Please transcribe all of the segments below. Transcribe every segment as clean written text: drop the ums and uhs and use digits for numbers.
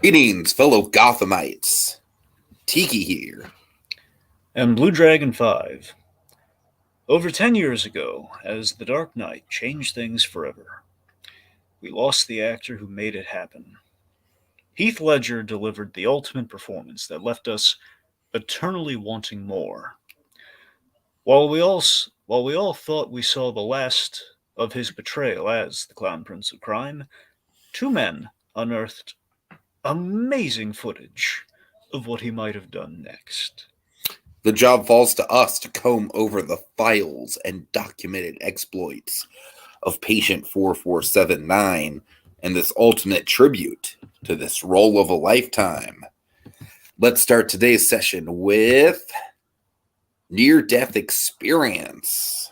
Greetings, fellow Gothamites. Tiki here. And Bluedragonfive. Over 10 years ago, as the Dark Knight changed things forever, we lost the actor who made it happen. Heath Ledger delivered the ultimate performance that left us eternally wanting more. While we all thought we saw the last of his betrayal as the Clown Prince of Crime, two men unearthed amazing footage of what he might have done next. The job falls to us to comb over the files and documented exploits of Patient 4479 and this ultimate tribute to this role of a lifetime. Let's start today's session with near-death experience.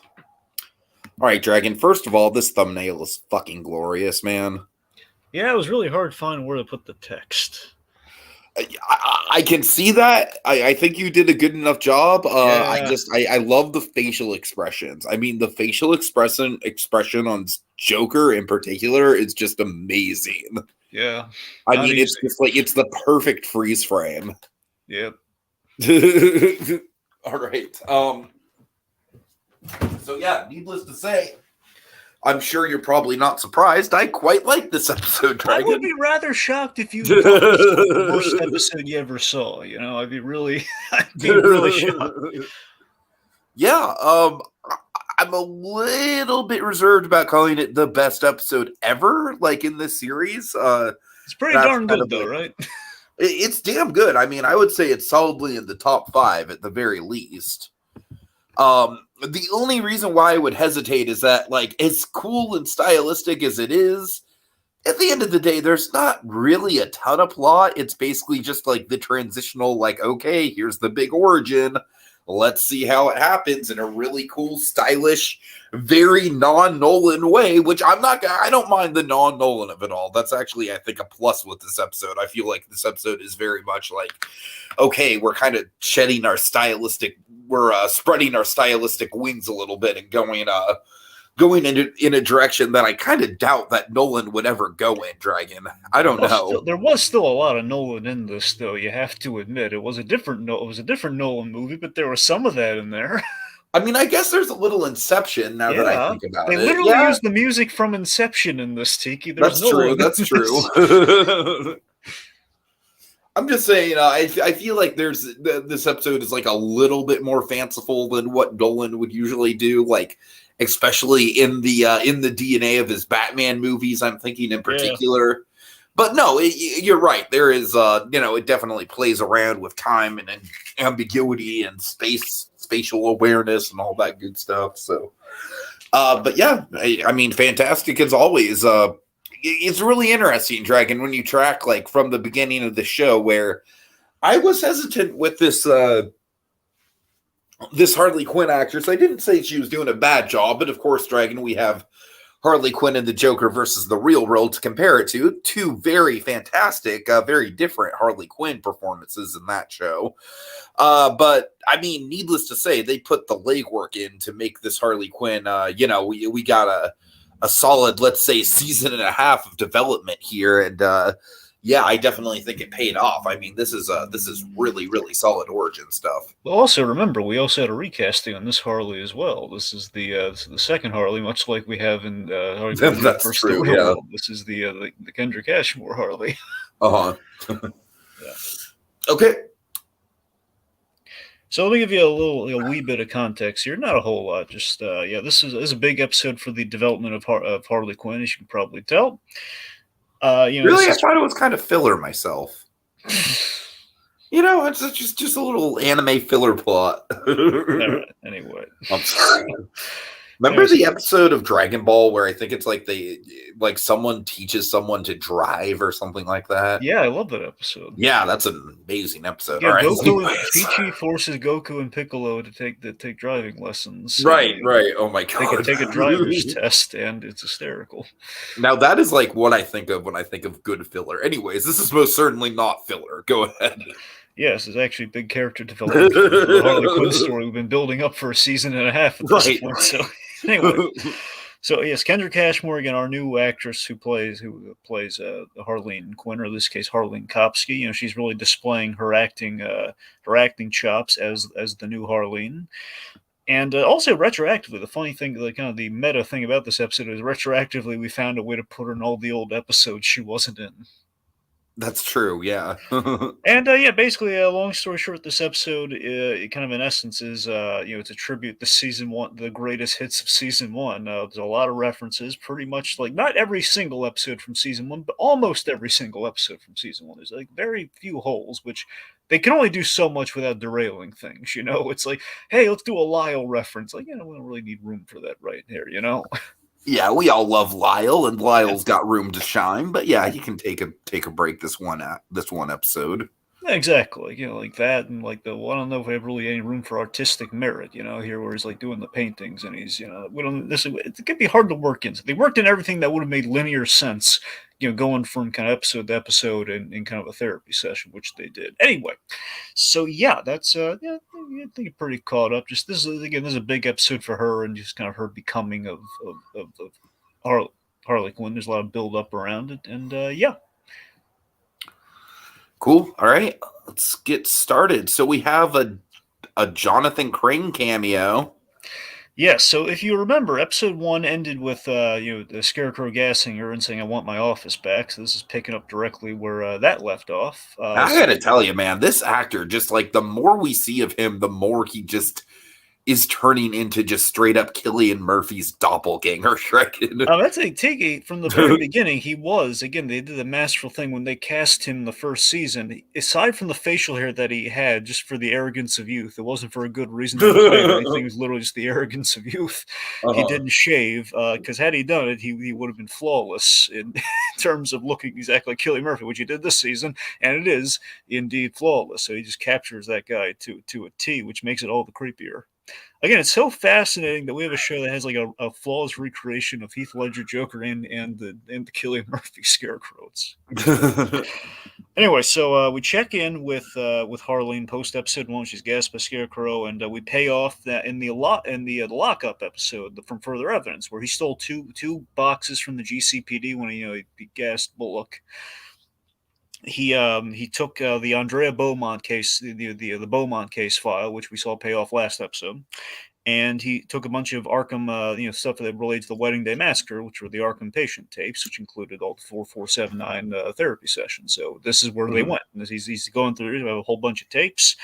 All right, Dragon, first of all, this thumbnail is fucking glorious, man. Yeah, it was really hard finding where to put the text. I can see that. I think you did a good enough job. Yeah. I love the facial expressions. I mean, the facial expression on Joker in particular is just amazing. Yeah. I mean, it's just like it's the perfect freeze frame. Yep. All right. So yeah, needless to say, I'm sure you're probably not surprised. I quite like this episode, Dragon. I would be rather shocked if you thought this was the worst episode you ever saw. You know, I'd be really shocked. Yeah, I'm a little bit reserved about calling it the best episode ever, like in this series. It's pretty darn good, though, right? It's damn good. I mean, I would say it's solidly in the top 5 at the very least. The only reason why I would hesitate is that, like, as cool and stylistic as it is, at the end of the day, there's not really a ton of plot. It's basically just like the transitional, like, okay, here's the big origin. Let's see how it happens in a really cool, stylish, very non-Nolan way, which I don't mind the non-Nolan of it all. That's actually, I think, a plus with this episode. I feel like this episode is very much like, okay, we're kind of spreading our stylistic wings a little bit and going in a direction that I kind of doubt that Nolan would ever go in, Dragon. I don't know. There was still a lot of Nolan in this, though. You have to admit, it was a different Nolan movie, but there was some of that in there. I mean, I guess there's a little Inception now that I think about it. They literally used the music from Inception in this, Tiki. That's true. I'm just saying, I feel like this episode is like a little bit more fanciful than what Nolan would usually do, like especially in the DNA of his Batman movies. I'm thinking in particular. Yeah. But no, you're right. There is, it definitely plays around with time and ambiguity and spatial awareness and all that good stuff. So, but yeah, I mean, fantastic as always. It's really interesting, Dragon, when you track like from the beginning of the show, where I was hesitant with this Harley Quinn actress. I didn't say she was doing a bad job, but of course, Dragon, we have Harley Quinn and the Joker versus the real world to compare it to. Two very fantastic, very different Harley Quinn performances in that show. But I mean, needless to say, they put the legwork in to make this Harley Quinn. We got a solid, let's say, season and a half of development here, and yeah, I definitely think it paid off. I mean, this is really, really solid origin stuff. Well, also remember, we also had a recasting on this Harley as well. This is the second Harley, much like we have in Harley Quinn. That's true. Yeah. This is the Kendrick Ashmore Harley. Yeah. Okay. So let me give you a wee bit of context here. Not a whole lot. Just this is a big episode for the development of Harley Quinn, as you can probably tell. Really, I thought it was kind of filler myself. It's just a little anime filler plot. All right. Anyway, I'm sorry. Remember the episode of Dragon Ball where I think it's like someone teaches someone to drive or something like that? Yeah, I love that episode. Yeah, that's an amazing episode. Yeah, all right. Chi-Chi forces Goku and Piccolo to take driving lessons. Right. Oh my god. Take a driver's test, and it's hysterical. Now that is like what I think of when I think of good filler. Anyways, this is most certainly not filler. Go ahead. Yes, it's actually big character development for the Harley Quinn story we've been building up for a season and a half at this point. So anyway, So yes, Kendra Cashmore again, our new actress who plays Harleen Quinn, or in this case Harleen Kopsky. You know, she's really displaying her acting chops as the new Harleen. And also retroactively, the funny thing, the kind of the meta thing about this episode is retroactively we found a way to put her in all the old episodes she wasn't in. That's true. Yeah. And yeah, basically, long story short, this episode, kind of in essence, is it's a tribute to season one, the greatest hits of season one. There's a lot of references, pretty much like not every single episode from season one, but almost every single episode from season one. There's like very few holes, which they can only do so much without derailing things. You know, it's like, hey, let's do a Lyle reference. Like, we don't really need room for that right here. You know. Yeah, we all love Lyle, and Lyle's got room to shine. But yeah, he can take a break this one episode. Exactly, like that, and like I don't know if we have really any room for artistic merit, here where he's like doing the paintings, and he's, we don't. It could be hard to work into. They worked in everything that would have made linear sense, going from kind of episode to episode in kind of a therapy session, which they did. Anyway, so yeah, that's yeah, I think you're pretty caught up. Just this is a big episode for her, and just kind of her becoming of Harley Quinn. There's a lot of build up around it, and yeah. Cool. All right, let's get started. So we have a Jonathan Crane cameo. Yeah, so if you remember, episode one ended with the Scarecrow gassing her and saying, "I want my office back." So this is picking up directly where that left off. I gotta tell you, man, this actor, just like the more we see of him, the more he just is turning into just straight up Cillian Murphy's doppelganger. That's a Tiki from the very beginning. He was, again, they did the masterful thing when they cast him the first season. Aside from the facial hair that he had, just for the arrogance of youth, it wasn't for a good reason to play or anything. It was literally just the arrogance of youth. He didn't shave, because had he done it, he would have been flawless in terms of looking exactly like Cillian Murphy, which he did this season, and it is indeed flawless. So he just captures that guy to a T, which makes it all the creepier. Again, it's so fascinating that we have a show that has like a flawless recreation of Heath Ledger Joker and the Cillian Murphy Scarecrow. Anyway, so we check in with Harleen post episode one. She's gassed by Scarecrow, and we pay off that in the lockup episode from Further Evidence, where he stole two boxes from the GCPD when he gassed Bullock. He took the Andrea Beaumont case, the Beaumont case file, which we saw pay off last episode, and he took a bunch of Arkham, stuff that relates to the Wedding Day Massacre, which were the Arkham patient tapes, which included all the 4479 therapy sessions. So this is where they went. He's going through. We have a whole bunch of tapes,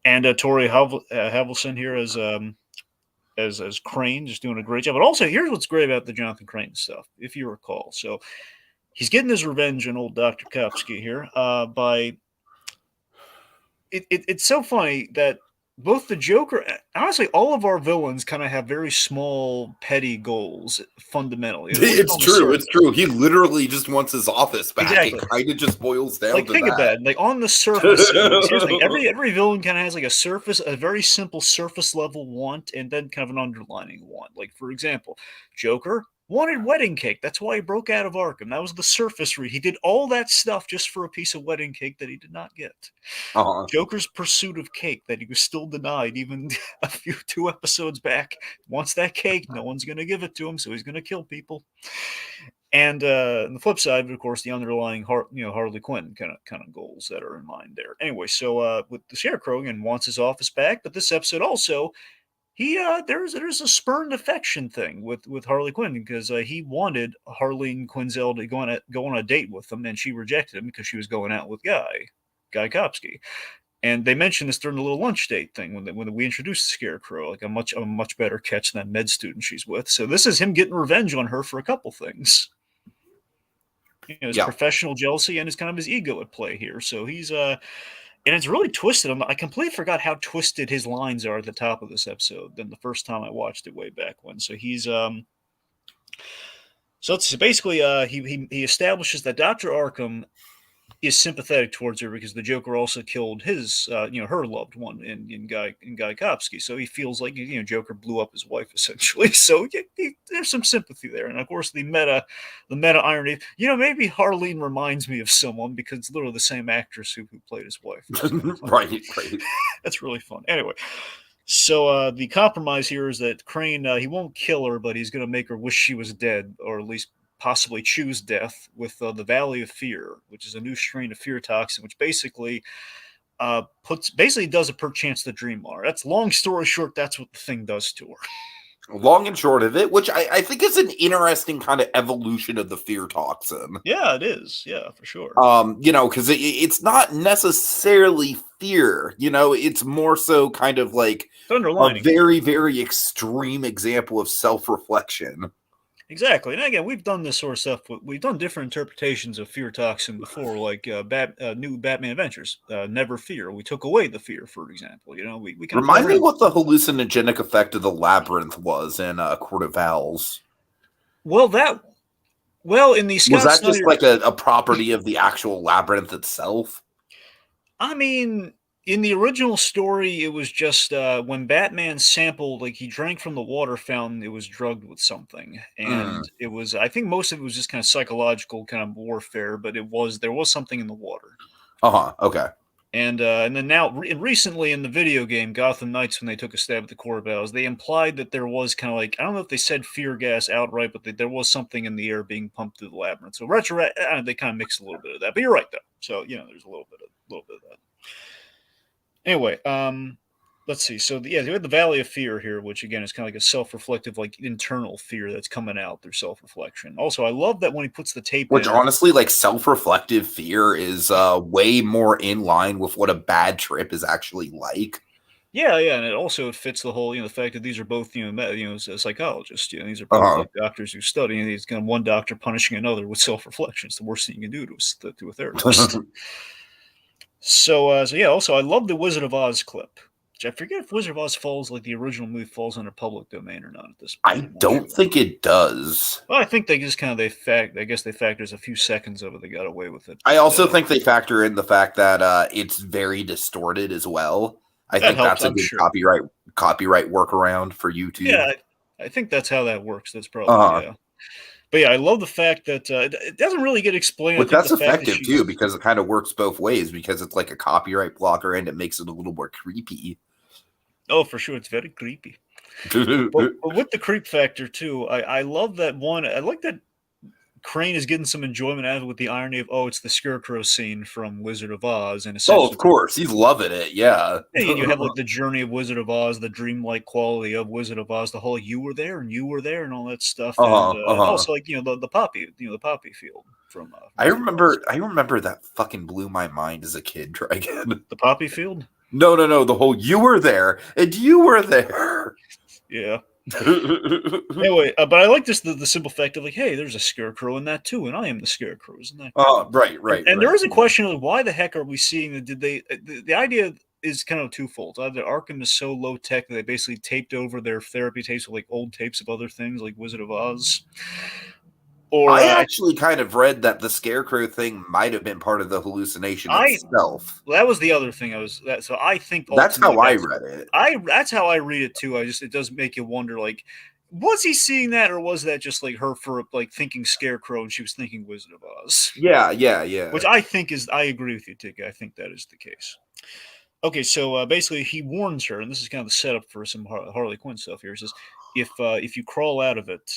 and Tori Havelson here as Crane, just doing a great job. But also, here's what's great about the Jonathan Crane stuff, if you recall. So he's getting his revenge on old Dr. Kopsky here by it's so funny that both the Joker, honestly, all of our villains kind of have very small, petty goals fundamentally. It's true. It's true. He literally just wants his office back. Exactly. It kind of just boils down like, to think that. about it. Like, on the surface, seriously, every villain kind of has like a very simple surface level want, and then kind of an underlining want. Like, for example, Joker wanted wedding cake. That's why he broke out of Arkham. That was the surface read. He did all that stuff just for a piece of wedding cake that he did not get. Joker's pursuit of cake that he was still denied even two episodes back. Wants that cake. No one's going to give it to him, so he's going to kill people. And on the flip side, of course, the underlying Harley Quinn kind of goals that are in mind there. Anyway, so with the Scarecrow, again, wants his office back, but this episode also, there's a spurned affection thing with Harley Quinn, because he wanted Harleen Quinzel to go on a date with him, and she rejected him because she was going out with Guy Kopsky. And they mentioned this during the little lunch date thing when we introduced the Scarecrow, like a much better catch than that med student she's with. So this is him getting revenge on her for a couple things. His professional jealousy and his ego at play here. So he's and it's really twisted. I completely forgot how twisted his lines are at the top of this episode than the first time I watched it way back when. So he's so it's basically he establishes that Dr. Arkham is sympathetic towards her because the Joker also killed his her loved one in Guy Kopsky. So he feels like Joker blew up his wife essentially. So there's some sympathy there, and of course the meta irony. Maybe Harleen reminds me of someone because it's literally the same actress who played his wife. Right. That's really fun. Anyway. So the compromise here is that Crane he won't kill her, but he's going to make her wish she was dead, or at least possibly choose death with the Valley of Fear, which is a new strain of fear toxin, which basically puts basically does a perchance the dream on her. That's long story short. That's what the thing does to her. Long and short of it, which I think is an interesting kind of evolution of the fear toxin. Yeah, it is. Yeah, for sure. Because it's not necessarily fear. It's more so kind of like a Underlining. very, very extreme example of self-reflection. Exactly. And again, we've done this sort of stuff. We've done different interpretations of fear toxin before, like new Batman Adventures, Never Fear. We took away the fear, for example. We kind of play Remind me around. what the hallucinogenic effect of the labyrinth was in Court of Owls. Well, in the Was Scott that just Snyder, like a property of the actual labyrinth itself? I mean, in the original story, it was just when Batman sampled, like he drank from the water fountain, it was drugged with something, Mm. and it was. I think most of it was just kind of psychological, kind of warfare, but there was something in the water. Okay. And then now recently in the video game Gotham Knights, when they took a stab at the core battles, they implied that there was kind of like, I don't know if they said fear gas outright, but there was something in the air being pumped through the labyrinth. So they kind of mixed a little bit of that. But you're right though. So there's a little bit of that. Anyway, let's see. So we had the Valley of Fear here, which again is kind of like a self-reflective, like internal fear that's coming out through self-reflection. Also, I love that when he puts the tape Which in. honestly, like self-reflective fear is way more in line with what a bad trip is actually like. Yeah, and it fits the whole, the fact that these are both, psychologists. These are both Uh-huh. like doctors who study, and he's kind of one doctor punishing another with self-reflection. It's the worst thing you can do to a therapist. So yeah. Also, I love the Wizard of Oz clip. Which I forget if Wizard of Oz falls like the original movie falls under public domain or not at this point. I I'm not don't sure. think it does. Well, I think they just kind of I guess they factors a few seconds of it. They got away with it. I But also think they factor in the fact that it's very distorted as well. I that think helps, that's a I'm good sure. copyright workaround for YouTube. Yeah, I think that's how that works. That's probably Uh-huh. yeah. But yeah, I love the fact that it doesn't really get explained. I Which think the that's fact that effective too, she's because it kind of works both ways, because it's like a copyright blocker and it makes it a little more creepy. oh, for sure, it's very creepy. But with the creep factor too, I love that one. I like that Crane is getting some enjoyment out of it with the irony of, oh, it's the Scarecrow scene from Wizard of Oz, and Oh, of essentially, course, he's loving it. Yeah. and you have like the journey of Wizard of Oz, the dreamlike quality of Wizard of Oz, the whole you were there and you were there and all that stuff, Uh-huh. and Uh-huh. also like the poppy, the poppy field from I Wizard of Oz. remember that fucking blew my mind as a kid, Dragon. The poppy field, No. The whole you were there and you were there. yeah. Anyway, but I like this the simple fact of like, hey, there's a scarecrow in that too, and I am the scarecrow. Isn't that cool? And there Right. is a question of why the heck are we seeing that? Did they? The idea is kind of twofold. Either Arkham is so low tech that they basically taped over their therapy tapes with like old tapes of other things like Wizard of Oz, or I actually kind of read that the scarecrow thing might have been part of the hallucination I itself. that was the other thing I was that. So I think That's ultimately how I read it. that's how I read it too. It does make you wonder like. Was he seeing that, or was that just like her for like thinking Scarecrow and she was thinking Wizard of Oz? Yeah. Which I think is, I agree with you, Tiki. I think that is the case. Okay, so basically he warns her, and this is kind of the setup for some Harley Quinn stuff here. He says, if you crawl out of it,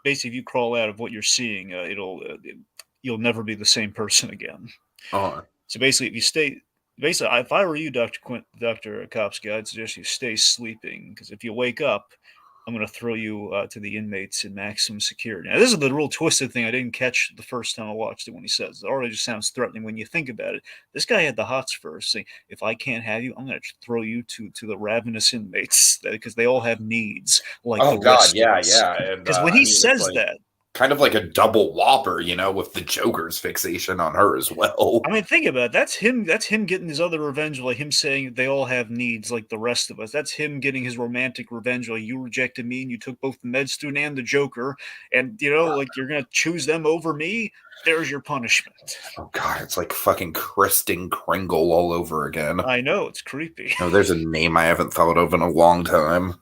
basically if you crawl out of what you're seeing, you'll never be the same person again. Uh-huh. So basically, if I were you, Doctor Kopsky, I'd suggest you stay sleeping because if you wake up, I'm going to throw you to the inmates in maximum security. Now, this is the real twisted thing I didn't catch the first time I watched it when he says it. Already just sounds threatening when you think about it. This guy had the hots first, saying, if I can't have you, I'm going to throw you to the ravenous inmates because they all have needs like Oh the God, rest of yeah, us. and Because when I he mean it's says like that, kind of like a double whopper, with the Joker's fixation on her as well. I mean, think about it. That's him. That's him getting his other revenge, like him saying they all have needs, like the rest of us. That's him getting his romantic revenge, like you rejected me and you took both the med student and the Joker, and like you're gonna choose them over me. There's your punishment. Oh God, it's like fucking Kristen Kringle all over again. I know it's creepy. No, there's a name I haven't thought of in a long time.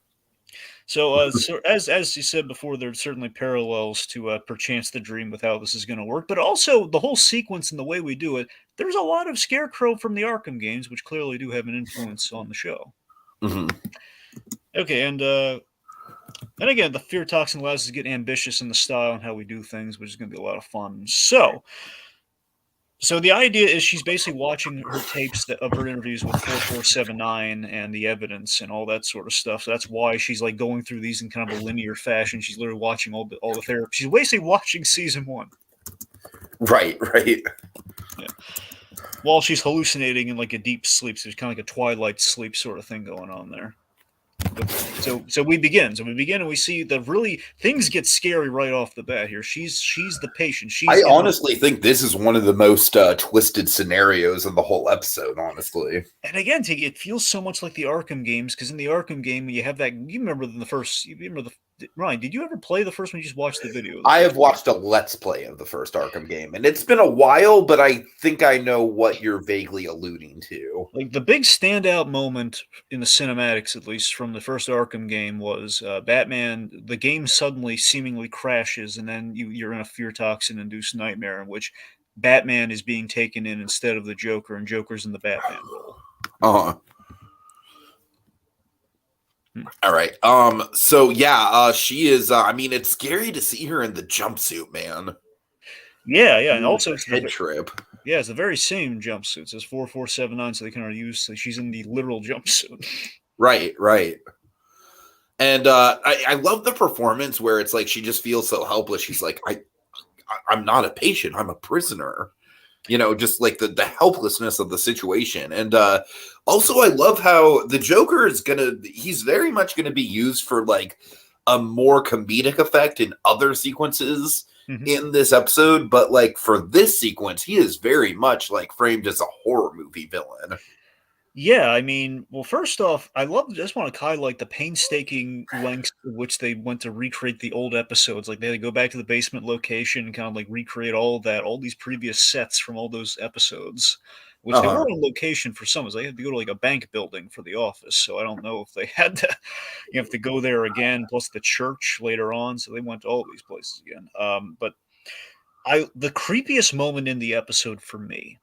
So as you said before, there's certainly parallels to perchance the dream with how this is going to work, but also the whole sequence and the way we do it. There's a lot of Scarecrow from the Arkham games, which clearly do have an influence on the show. Hmm. Okay, and again, the fear toxin allows us to get ambitious in the style and how we do things, which is going to be a lot of fun. So the idea is she's basically watching her tapes of her interviews with 4479 and the evidence and all that sort of stuff. So that's why she's like going through these in kind of a linear fashion. She's literally watching all the therapy. She's basically watching season 1. Right, right. Yeah. While she's hallucinating in like a deep sleep. So there's kind of like a twilight sleep sort of thing going on there. But so we begin. So we begin and we see the really things get scary right off the bat here. She's the patient. I She's honestly think this is one of the most twisted scenarios of the whole episode, honestly. and again, it feels so much like the Arkham games because in the Arkham game you have that. You remember the first. You remember Ryan? Did you ever play the first one? You just watched the video. I have watched a Let's Play of the first Arkham game, and it's been a while, but I think I know what you're vaguely alluding to. Like the big standout moment in the cinematics, at least from the first Arkham game, was Batman. The game suddenly seemingly crashes, and then you're in a fear toxin induced nightmare in which Batman is being taken in instead of the Joker, and Joker's in the Batman role. Uh-huh. All right. So yeah, she is I mean, it's scary to see her in the jumpsuit, man. Yeah, and also it's a head trip. Yeah, it's the very same jumpsuit. It says 4479, so they can use. So she's in the literal jumpsuit. Right. And I love the performance where it's like she just feels so helpless. She's like, I'm not a patient. I'm a prisoner. Just like the helplessness of the situation. And also I love how the Joker he's very much gonna be used for like a more comedic effect in other sequences in this episode, but like for this sequence, he is very much like framed as a horror movie villain. Yeah, I mean, well, first off, just want to highlight the painstaking lengths to which they went to recreate the old episodes. Like they had to go back to the basement location and kind of like recreate all these previous sets from all those episodes, which they were on location for some. They had to go to like a bank building for the office. So I don't know if they had to, you have to go there again, plus the church later on. So they went to all these places again. But the creepiest moment in the episode for me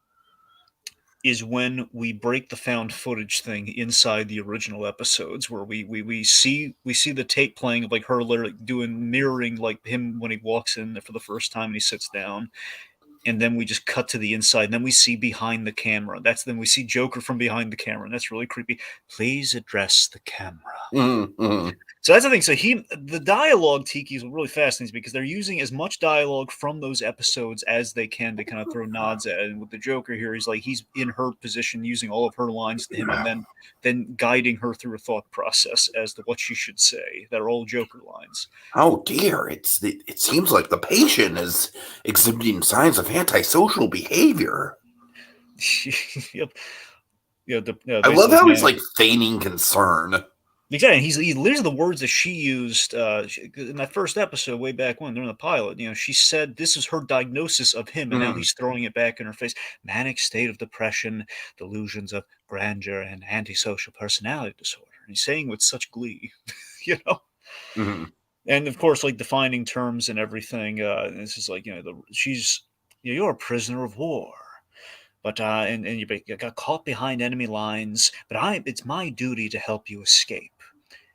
is when we break the found footage thing inside the original episodes, where we see the tape playing of like her literally mirroring like him when he walks in for the first time and he sits down, and then we just cut to the inside, and then we see behind the camera. Then we see Joker from behind the camera, and that's really creepy. Please address the camera. Mm-hmm. So that's the thing. So the dialogue Tiki is really fascinating because they're using as much dialogue from those episodes as they can to kind of throw nods at it. And with the Joker here, he's in her position, using all of her lines to him, and then guiding her through a thought process as to what she should say. They're all Joker lines. Oh dear! It seems like the patient is exhibiting signs of antisocial behavior. Yep. I love how he's like feigning concern. Exactly. These are the words that she used in that first episode way back when during the pilot. She said this is her diagnosis of him, and now he's throwing it back in her face. Manic state of depression, delusions of grandeur, and antisocial personality disorder. And he's saying with such glee, Mm-hmm. And of course, like defining terms and everything. This is like you're a prisoner of war. But and you got caught behind enemy lines. But it's my duty to help you escape.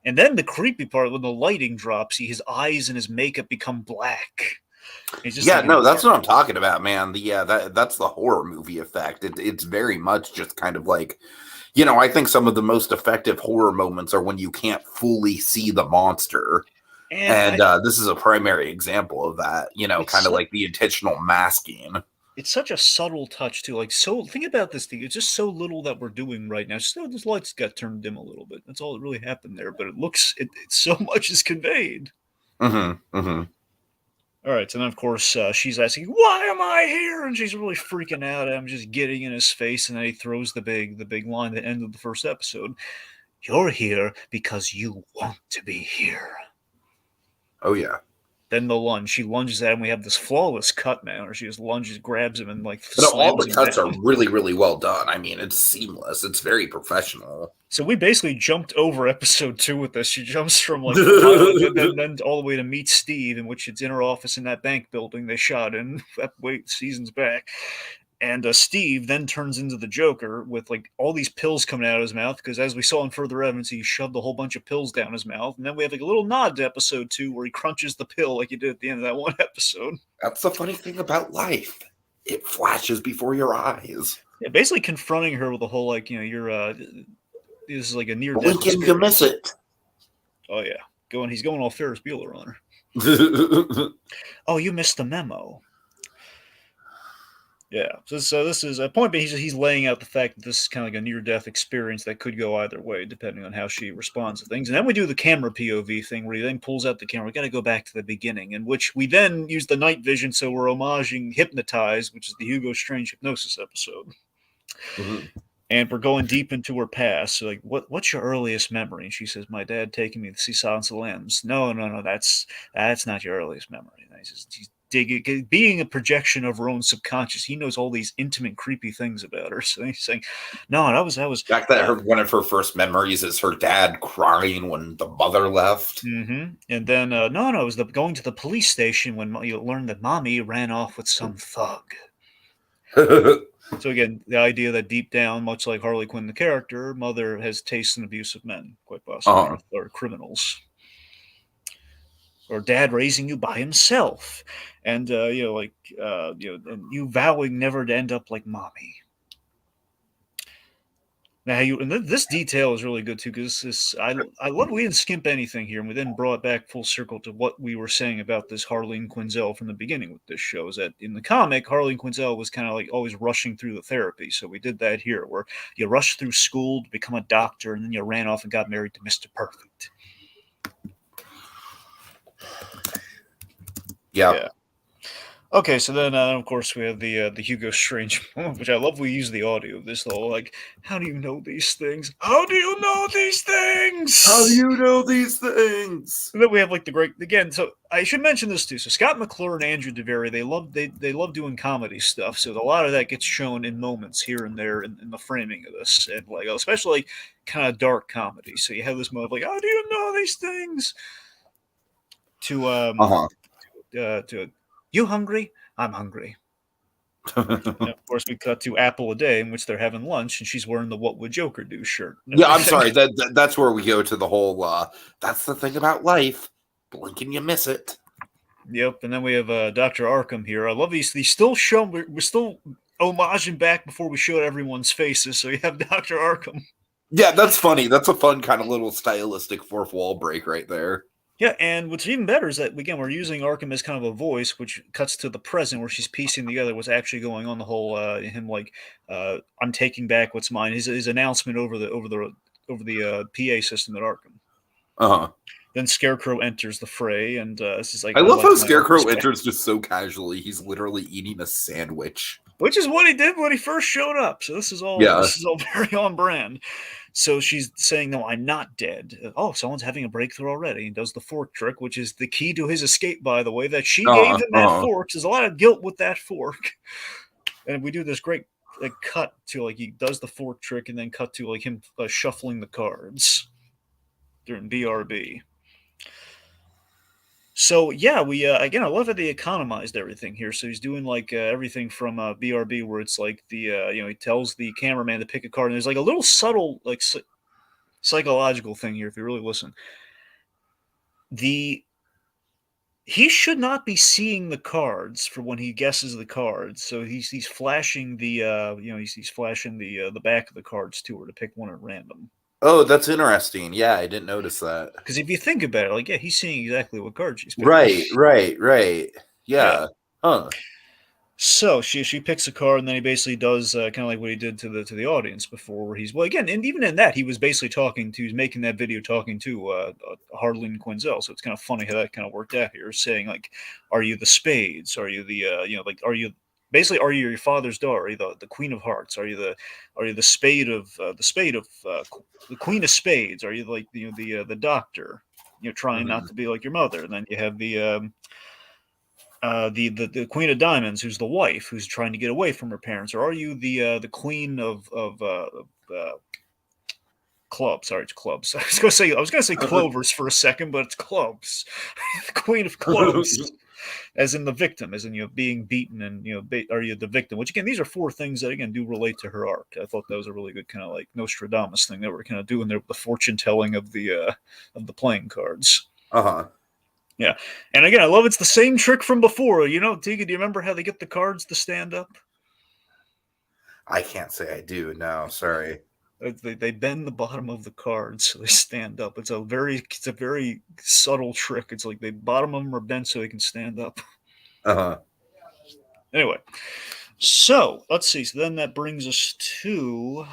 And then the creepy part when the lighting drops, his eyes and his makeup become black. That's what I'm talking about, man. That's the horror movie effect. It's very much just kind of like, I think some of the most effective horror moments are when you can't fully see the monster. And this is a primary example of that, kind of like the intentional masking. It's such a subtle touch too. Like, so think about this thing. It's just so little that we're doing right now. Just those lights got turned dim a little bit. That's all that really happened there. But it's so much is conveyed. Mm-hmm. Mm-hmm. All right, and then of course she's asking, "Why am I here?" And she's really freaking out. I'm just getting in his face, and then he throws the big line at the end of the first episode. You're here because you want to be here. Oh yeah. Then the lunge. She lunges at him. We have this flawless cut, man, where she just lunges, grabs him, and like. All the cuts are really, really well done. I mean, it's seamless. It's very professional. So we basically jumped over episode 2 with this. She jumps from like the then all the way to meet Steve, in which it's in her office in that bank building they shot in seasons back. And Steve then turns into the Joker with like all these pills coming out of his mouth because, as we saw in further evidence, he shoved a whole bunch of pills down his mouth. And then we have like a little nod to episode 2 where he crunches the pill like he did at the end of that one episode. That's the funny thing about life. It flashes before your eyes. Yeah, basically confronting her with the whole like, you're this is like a near death Blink and you miss it. Oh yeah, he's going all Ferris Bueller on her. Oh, you missed the memo. Yeah, so this is a point being he's laying out the fact that this is kind of like a near-death experience that could go either way depending on how she responds to things. And then we do the camera POV thing where he then pulls out the camera. We got to go back to the beginning, in which we then use the night vision, so we're homaging Hypnotized, which is the Hugo Strange hypnosis episode. Mm-hmm. And we're going deep into her past. So like, what's your earliest memory? And she says, my dad taking me to see Silence of the Lambs. No, that's not your earliest memory. And he's digging, being a projection of her own subconscious. He knows all these intimate, creepy things about her. So he's saying, no, that was. The fact that one of her first memories is her dad crying when the mother left. Mm-hmm. And then, no, it was going to the police station when you learned that mommy ran off with some thug. So again, the idea that deep down, much like Harley Quinn, the character, mother has tastes and abuse of men, quite possibly, or criminals. Or dad raising you by himself, and and you vowing never to end up like mommy. Now, this detail is really good too, because I love we didn't skimp anything here, and we then brought back full circle to what we were saying about this Harleen Quinzel from the beginning with this show. Is that in the comic, Harleen Quinzel was kind of like always rushing through the therapy, so we did that here, where you rushed through school to become a doctor, and then you ran off and got married to Mr. Perfect. Yeah. Okay, so then of course we have the Hugo Strange moment, which I love. We use the audio of this though, like, how do you know these things? How do you know these things? How do you know these things? And then we have like the great again. So I should mention this too. So Scott McClure and Andrew DeVere, they love doing comedy stuff. So a lot of that gets shown in moments here and there in the framing of this, and like especially kind of dark comedy. So you have this moment like, how do you know these things? To you hungry? I'm hungry. And of course, we cut to Apple a Day, in which they're having lunch, and she's wearing the "What Would Joker Do" shirt. Yeah, I'm sorry. That's where we go to the whole. That's the thing about life. Blink and you miss it. Yep, and then we have Dr. Arkham here. I love these. These still show. We're still homaging back before we showed everyone's faces. So you have Dr. Arkham. Yeah, that's funny. That's a fun kind of little stylistic fourth wall break right there. Yeah, and what's even better is that, again, we're using Arkham as kind of a voice, which cuts to the present, where she's piecing together what's actually going on. The whole him like, I'm taking back what's mine. His announcement over the PA system at Arkham. Then Scarecrow enters the fray, and this is like, I love how Scarecrow enters just so casually. He's literally eating a sandwich, which is what he did when he first showed up. So this is all very on brand. So she's saying, no, I'm not dead. Oh, someone's having a breakthrough already. He does the fork trick, which is the key to his escape, by the way, that she gave him that fork. There's a lot of guilt with that fork. And we do this great cut to, like, he does the fork trick and then cut to, like, him shuffling the cards during BRB. So, yeah, we, again, I love how they economized everything here. So he's doing, like, everything from BRB, where it's like the, he tells the cameraman to pick a card. And there's, like, a little subtle, like, psychological thing here, if you really listen. He should not be seeing the cards for when he guesses the cards. So he's flashing the, he's flashing the back of the cards to her to pick one at random. Oh, that's interesting. Yeah, I didn't notice that. Because if you think about it, like, yeah, he's seeing exactly what card she's picking. Right. Yeah. Huh. So she picks a card, and then he basically does kind of like what he did to the audience before, where he's, well, again, and even in that, he was basically he's making that video talking to Harleen Quinzel. So it's kind of funny how that kind of worked out here, saying, like, are you the spades? Are you the, are you your father's daughter? Are you the Queen of Hearts? Are you the spade of the Queen of Spades? Are you like the doctor? Trying not to be like your mother. And then you have the Queen of Diamonds, who's the wife, who's trying to get away from her parents. Or are you the Queen of clubs? Sorry, it's clubs. I was gonna say clovers for a second, but it's clubs. The Queen of Clubs. as in the victim, as in being beaten, and are you the victim? Which again, these are four things that again do relate to her arc. I thought that was a really good kind of like Nostradamus thing that we're kind of doing there with the fortune telling of the playing cards. Uh-huh. Yeah, and again, I love it's the same trick from before. Tika, do you remember how they get the cards to stand up? I can't say I do. No, sorry. They bend the bottom of the cards so they stand up. It's a very subtle trick. It's like the bottom of them are bent so they can stand up. Uh-huh. Anyway, so let's see. So then that brings us to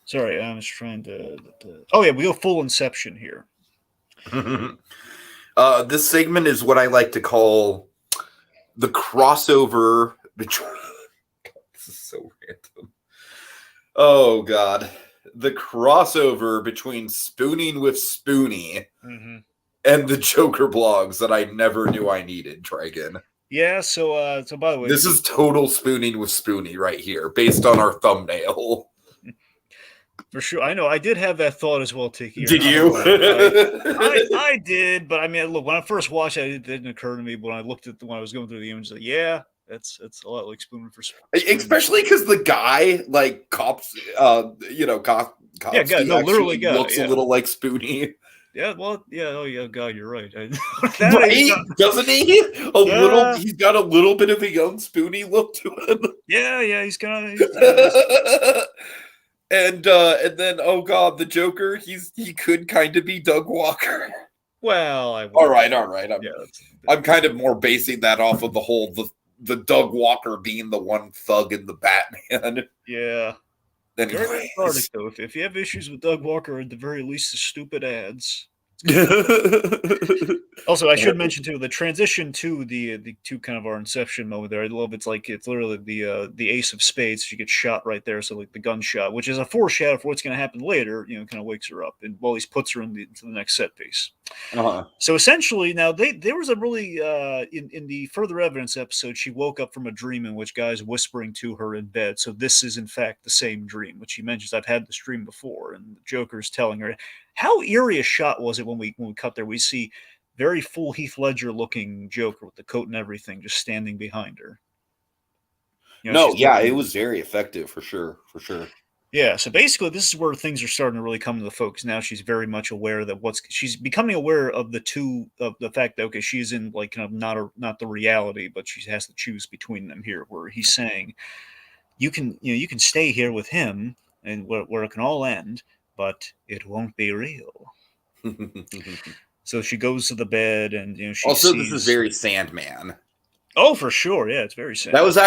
sorry, I was trying to. Oh yeah, we go full Inception here. This segment is what I like to call the crossover between. This is so random. Oh God, the crossover between Spooning with Spoonie and the Joker blogs that I never knew I needed. Dragon. Yeah. So by the way, this is total Spooning with Spoonie right here, based on our thumbnail. For sure. I know. I did have that thought as well, Tiki. Did you? I did, but I mean, look, when I first watched it, it didn't occur to me. But when I looked at when I was going through the images, like, yeah, it's a lot like Spooning for Spoonie. Especially because the guy, like, cops, cop yeah, God, no, literally looks a little like Spoonie. Yeah, well, yeah, oh yeah, God, you're right. Right? Doesn't he? Little. He's got a little bit of a young Spoonie look to him. Yeah, he's kind of. And then, oh God, the Joker, he could kind of be Doug Walker. Well, all right. I'm kind of more basing that off of the whole the Doug Walker being the one thug in the Batman. Yeah. Anyways. Very though. If you have issues with Doug Walker, at the very least, the stupid ads. Also, I should mention too the transition to the two kind of our Inception moment there. I love it's literally the Ace of Spades. She gets shot right there, so like the gunshot, which is a foreshadow for what's going to happen later. Kind of wakes her up, and he puts her into the next set piece. So essentially, now there was a really in the further evidence episode, she woke up from a dream in which guys whispering to her in bed. So this is in fact the same dream, which she mentions. I've had this dream before, and the Joker's telling her. How eerie a shot was it when we cut there? We see very full Heath Ledger looking Joker with the coat and everything, just standing behind her. It was very effective for sure. Yeah, so basically, this is where things are starting to really come to the focus. Now she's very much aware that she's becoming aware of the fact that she's in like kind of not the reality, but she has to choose between them here. Where he's saying, you can stay here with him, and where it can all end. But it won't be real. So she goes to the bed, and she also sees... This is very Sandman. Oh, for sure, yeah, it's very Sandman. That was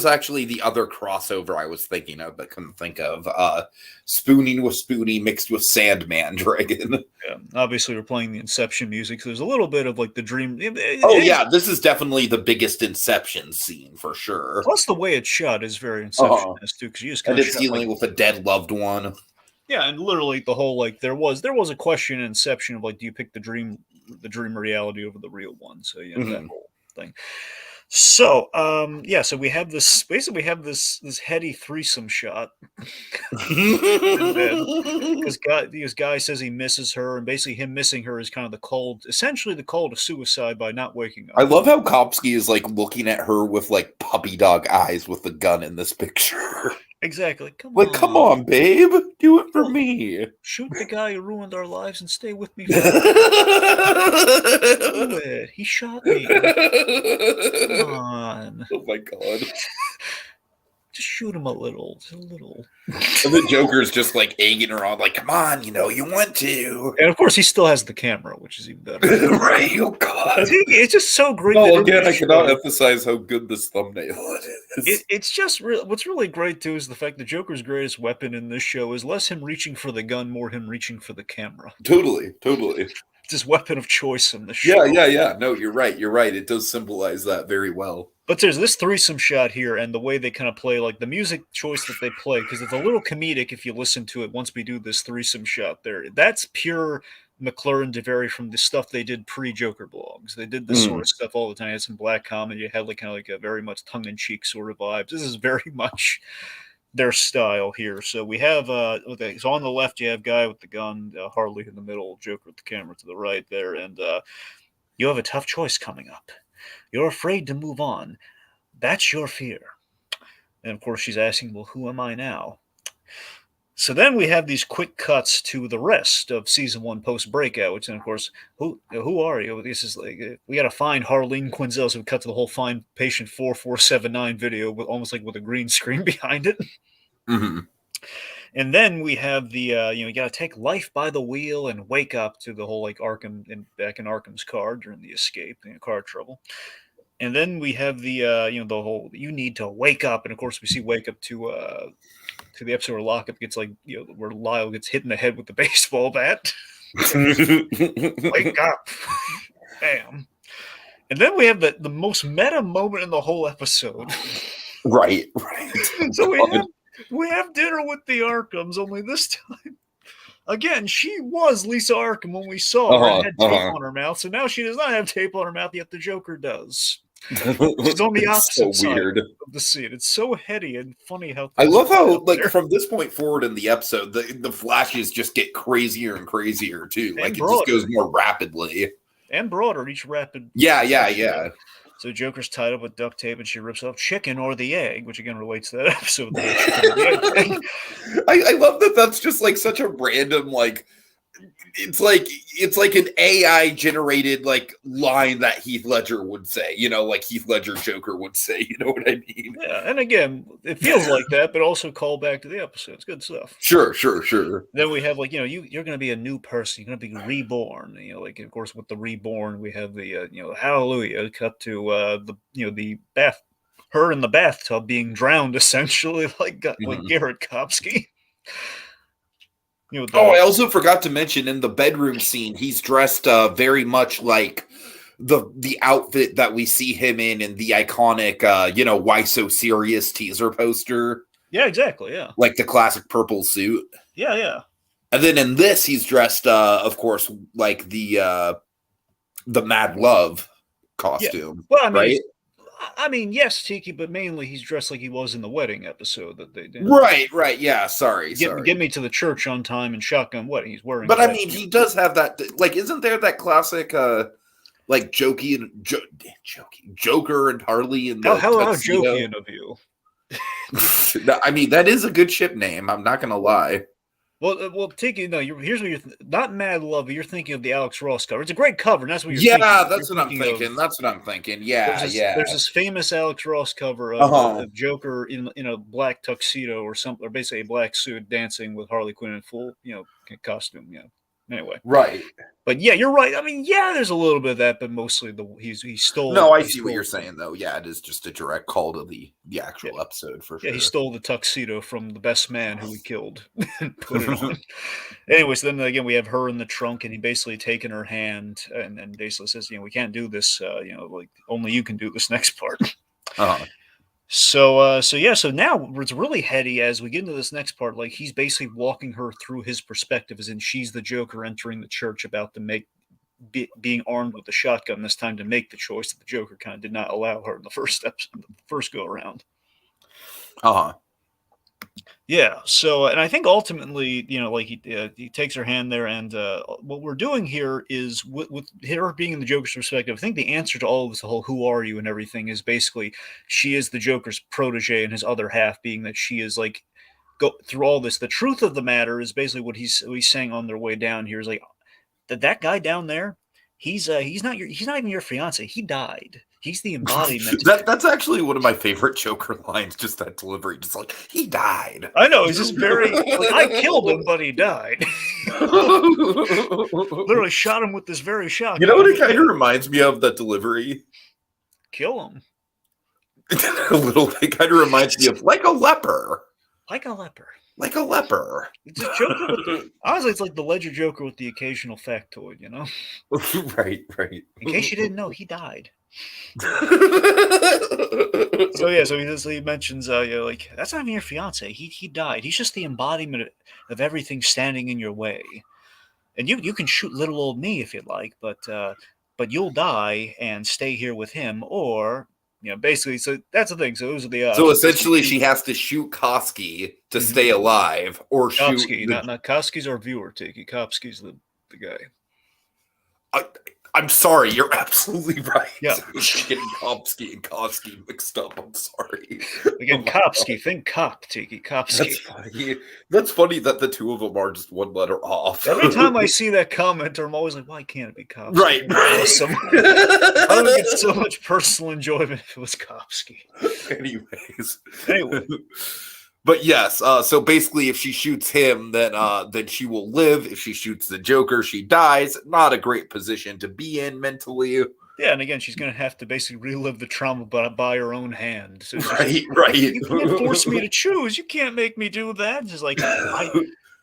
actually the other crossover I was thinking of, but couldn't think of. Spooning with Spoonie mixed with Sandman Dragon. Yeah, obviously we're playing the Inception music, so there's a little bit of like the dream. Yeah, this is definitely the biggest Inception scene for sure. Plus, the way it's shot is very Inception too, because you just and it's dealing with a dead loved one. Yeah, and literally the whole there was a question in Inception of do you pick the dream reality over the real one? So that whole thing. So so we have this heady threesome shot because guy says he misses her, and basically him missing her is kind of essentially the call to suicide by not waking up. I love how Kopsky is looking at her with puppy dog eyes with the gun in this picture. Exactly. Come on, babe. Do it for me. Shoot the guy who ruined our lives and stay with me forever. Do it. He shot me. Come on. Oh my God. Just shoot him a little. Just a little. And the Joker's just egging her on, come on, you want to. And of course, he still has the camera, which is even better. Right? Oh God. It's just so great. Well, again, I cannot emphasize how good this thumbnail is. It's just what's really great too is the fact that Joker's greatest weapon in this show is less him reaching for the gun, more him reaching for the camera. Totally. It's his weapon of choice in the show. Yeah. No, you're right. It does symbolize that very well. But there's this threesome shot here, and the way they kind of play, the music choice that they play, because it's a little comedic if you listen to it once we do this threesome shot there. That's pure McLaren DeVary from the stuff they did pre-Joker blogs. They did this sort of stuff all the time. You had some black comedy. You had kind of a very much tongue-in-cheek sort of vibes. This is very much their style here. So we have okay, so on the left you have guy with the gun, Harley in the middle, Joker with the camera to the right there, and you have a tough choice coming up. You're afraid to move on. That's your fear. And of course she's asking, well, who am I now? So then we have these quick cuts to the rest of season 1 post breakout, which, and of course, who are you? This is like we got to find Harleen Quinzel, so we cut to the whole find patient 4479 video with almost like with a green screen behind it. Mm-hmm. And then we have the you got to take life by the wheel and wake up to the whole like Arkham back in Arkham's car during the escape, car trouble. And then we have the the whole you need to wake up, and of course we see wake up to the episode where Lockup gets like where Lyle gets hit in the head with the baseball bat. Wake up, bam! And then we have the most meta moment in the whole episode. Right. So we have dinner with the Arkhams, only this time. Again, she was Lisa Arkham when we saw her and had tape on her mouth. So now she does not have tape on her mouth, yet the Joker does. She's on the opposite side of the scene. It's so heady and funny how I love how like from this point forward in the episode, the flashes just get crazier and crazier too. And like broader. It just goes more rapidly. And broader, each rapid. Yeah. So Joker's tied up with duct tape, and she rips off chicken or the egg, which again relates to that episode. The chicken or the egg thing. I love that. That's just like such a random like. It's like an AI generated like line that Heath Ledger would say. Like Heath Ledger Joker would say. You know what I mean? Yeah, and again, it feels like that, but also call back to the episode. It's good stuff. Sure. Then we have like you're going to be a new person. You're going to be reborn. Like of course with the reborn, we have the hallelujah cut to the bath, her in the bathtub being drowned essentially like Garrett Kopsky. I also forgot to mention in the bedroom scene, he's dressed very much like the outfit that we see him in the iconic, Why So Serious teaser poster. Yeah, exactly. Yeah. Like the classic purple suit. Yeah. And then in this, he's dressed, of course, like the Mad Love costume. Yeah. Well, right? I mean, yes, Tiki, but mainly he's dressed like he was in the wedding episode that they did. Right. Yeah, sorry. Get me to the church on time and shotgun wedding. He's wearing. But I mean, he does have that. Like, isn't there that classic, like Joker and Harley and how joking of you? No, I mean, that is a good ship name. I'm not gonna lie. Well, Tiki, no. Here's what you're not Mad Love. But you're thinking of the Alex Ross cover. It's a great cover. And that's what you're thinking. Yeah, that's what I'm thinking. That's what I'm thinking. Yeah, There's this famous Alex Ross cover of Joker in a black tuxedo or something, or basically a black suit, dancing with Harley Quinn in full, costume. Anyway, right. But yeah, you're right. I mean, yeah, there's a little bit of that, but mostly he stole. No, I see what you're saying, though. Yeah, it is just a direct call to the actual episode for sure. Yeah, he stole the tuxedo from the best man who he killed and put it on. Anyways, then again, we have her in the trunk, and he basically taken her hand and basically says, we can't do this. Like only you can do this next part. So now it's really heady as we get into this next part. Like he's basically walking her through his perspective, as in she's the Joker entering the church about to being armed with a shotgun this time to make the choice that the Joker kind of did not allow her in the first go around. Yeah. So, and I think ultimately, like he takes her hand there, and what we're doing here is with her being in the Joker's perspective. I think the answer to all of this, the whole "who are you" and everything, is basically she is the Joker's protege, and his other half being that she is like go through all this. The truth of the matter is basically what he's saying on their way down here is like that guy down there. He's not even your fiance. He died. He's the embodiment. That's actually one of my favorite Joker lines. Just that delivery, just like he died. I know. He's just very. Like, I killed him, but he died. Literally shot him with this very shotgun. You know what it kind of reminds me of? That delivery. Kill him. A little. It kind of reminds me of like a leper. Like a leper. Like a leper. It's a Joker. Honestly, it's like the Ledger Joker with the occasional factoid. Right. In case you didn't know, he died. So he mentions like that's not even your fiance. He died. He's just the embodiment of everything standing in your way. And you can shoot little old me if you'd like, but you'll die and stay here with him, or basically, so that's the thing. So those are the So options. essentially, she has to shoot Koski to Mhm. stay alive, or shoot Kopsky, the. not Koski's our viewer, Tiki. Kopsky's the guy. I, I'm sorry, you're absolutely right. Yeah. I'm getting Kopsky and Koski mixed up. I'm sorry. Again, Oh Kopsky. Think Kop, Tiki. Kopsky. that's funny. That's funny that the two of them are just one letter off. Every time I see that comment, I'm always like, why can't it be Kopsky? Right, right. Awesome. I would get so much personal enjoyment if it was Kopsky. Anyways. Anyway. But yes, so basically, if she shoots him, then she will live. If she shoots the Joker, she dies. Not a great position to be in mentally. Yeah, and again, she's going to have to basically relive the trauma by her own hand. So right, right. You can't force me to choose. You can't make me do that. It's like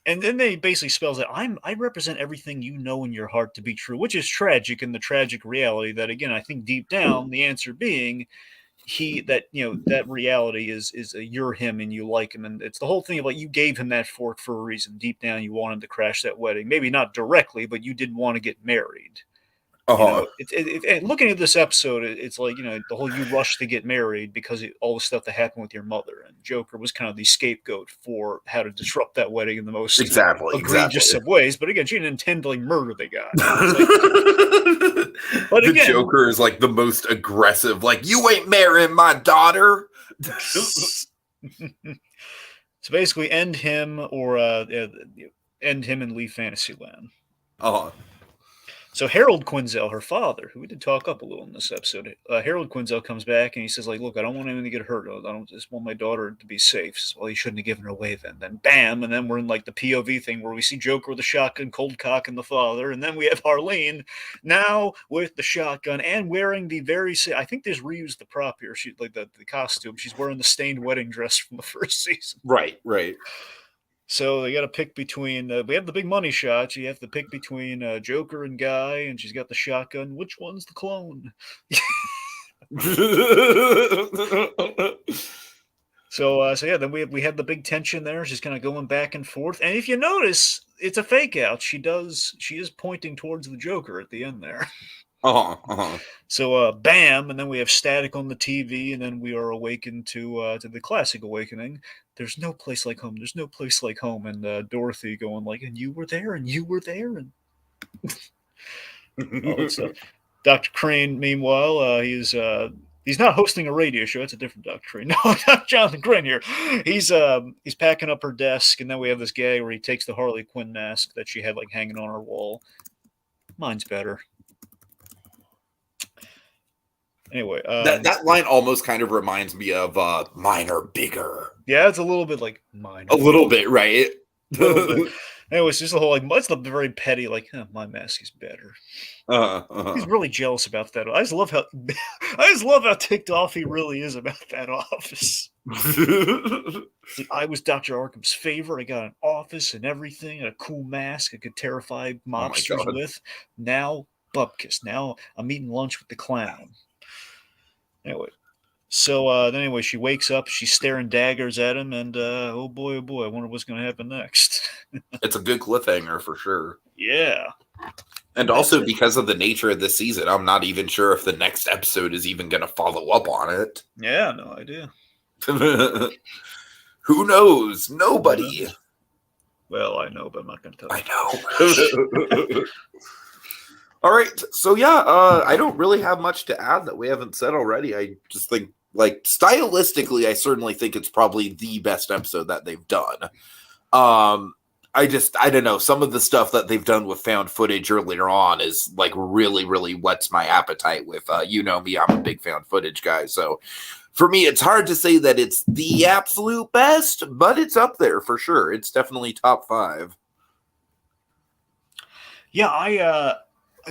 and then they basically spells that I represent everything you know in your heart to be true, which is tragic, and the tragic reality that, again, I think deep down the answer being that reality is you're him and you like him, and it's the whole thing of like you gave him that fork for a reason. Deep down you want him to crash that wedding, maybe not directly, but you didn't want to get married. Looking at this episode, it's like, the whole you rush to get married because all the stuff that happened with your mother, and Joker was kind of the scapegoat for how to disrupt that wedding in the most egregious of ways. But again, she didn't intend to murder the guy. But the Joker is like the most aggressive, like, you ain't marrying my daughter. So basically end him and leave Fantasyland. So Harold Quinzel, her father, who we did talk up a little in this episode, Harold Quinzel comes back and he says, like, look, I don't want anyone to get hurt. I don't just want my daughter to be safe. Says, well, you shouldn't have given her away then. Then bam, and then we're in like the POV thing where we see Joker with the shotgun, cold cock, and the father, and then we have Harleen now with the shotgun and wearing the very I think there's reused the prop here. She like the costume. She's wearing the stained wedding dress from the first season. Right. So they got to pick between. We have the big money shot. You have to pick between Joker and Guy, and she's got the shotgun. Which one's the clone? So yeah, then we have the big tension there. She's kind of going back and forth, and if you notice, it's a fake out. She is pointing towards the Joker at the end there. So bam, and then we have static on the TV, and then we are awakened to the classic awakening. There's no place like home. There's no place like home. And Dorothy going like, and you were there, and you were there, and all that stuff. Dr. Crane, meanwhile, he's not hosting a radio show. It's a different Dr. Crane. No, not Jonathan Crane here. He's packing up her desk, and then we have this gag where he takes the Harley Quinn mask that she had like hanging on her wall. Mine's better. Anyway, that line almost kind of reminds me of mine are bigger. Yeah, it's a little bit like mine. A little bit, right? Anyway, it's just the whole like it's the very petty like my mask is better. He's really jealous about that. I just love how ticked off he really is about that office. I was Dr. Arkham's favorite. I got an office and everything, and a cool mask I could terrify mobsters with. Now bupkis. Now I'm eating lunch with the clown. Anyway, so then she wakes up, she's staring daggers at him, and oh boy, I wonder what's going to happen next. It's a good cliffhanger for sure. Yeah. And also because of the nature of this season, I'm not even sure if the next episode is even going to follow up on it. Yeah, no idea. Who knows? Nobody. Well, I know, but I'm not going to tell you. I know. All right, so yeah, I don't really have much to add that we haven't said already. I just think, like, stylistically, I certainly think it's probably the best episode that they've done. I don't know, some of the stuff that they've done with found footage earlier on is, like, really, really whets my appetite with, you know me, I'm a big found footage guy, so for me, it's hard to say that it's the absolute best, but it's up there for sure. It's definitely top 5. Yeah,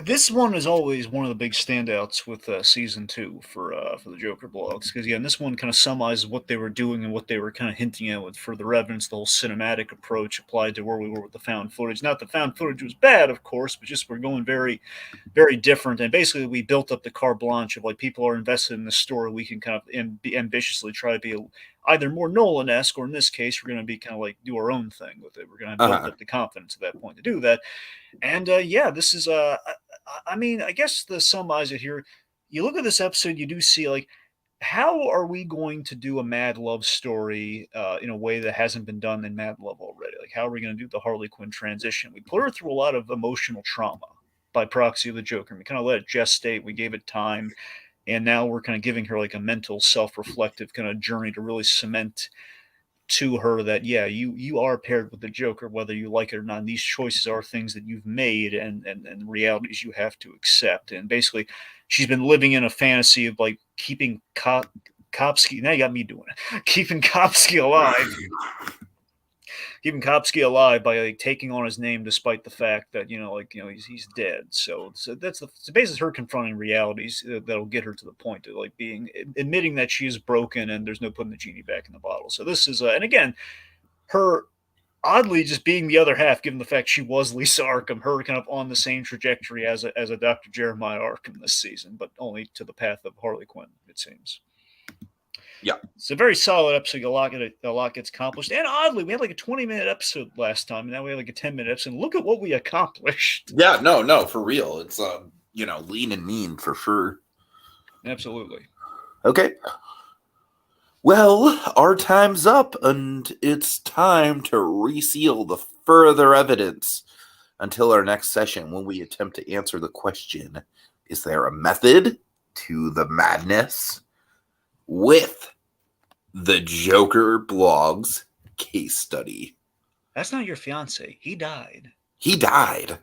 this one is always one of the big standouts with season 2 for the Joker blogs, because again, this one kind of summarizes what they were doing and what they were kind of hinting at with further evidence. The whole cinematic approach applied to where we were with the found footage. Not that found footage was bad, of course, but just we're going very, very different. And basically, we built up the carte blanche of like people are invested in the story. We can kind of ambitiously try to be either more Nolan-esque, or in this case, we're going to be kind of like do our own thing with it. We're going to build up the confidence at that point to do that. And yeah, this is I mean, I guess to summarize it here, you look at this episode, you do see like how are we going to do a Mad Love story in a way that hasn't been done in Mad Love already? Like, how are we going to do the Harley Quinn transition? We put her through a lot of emotional trauma by proxy of the Joker. We kind of let it gestate. We gave it time. And now we're kind of giving her like a mental, self-reflective kind of journey to really cement to her that, yeah, you are paired with the Joker, whether you like it or not. And these choices are things that you've made and realities you have to accept. And basically, she's been living in a fantasy of like keeping Kopsky. Now you got me doing it. Keeping Kopsky alive. Keeping Kopsky alive by like taking on his name despite the fact that he's dead. So that's basically her confronting realities that'll get her to the point of like being admitting that she is broken and there's no putting the genie back in the bottle. So this is and again, her oddly just being the other half, given the fact she was Lisa Arkham, her kind of on the same trajectory as a Dr. Jeremiah Arkham this season, but only to the path of Harley Quinn, it seems. Yeah. It's a very solid episode. A lot gets accomplished. And oddly, we had like a 20-minute episode last time, and now we have like a 10-minute episode. And look at what we accomplished. Yeah, no, for real. It's lean and mean for sure. Absolutely. Okay. Well, our time's up, and it's time to reseal the further evidence until our next session when we attempt to answer the question, is there a method to the madness? With the Joker Blogs case study. That's not your fiance. He died. He died.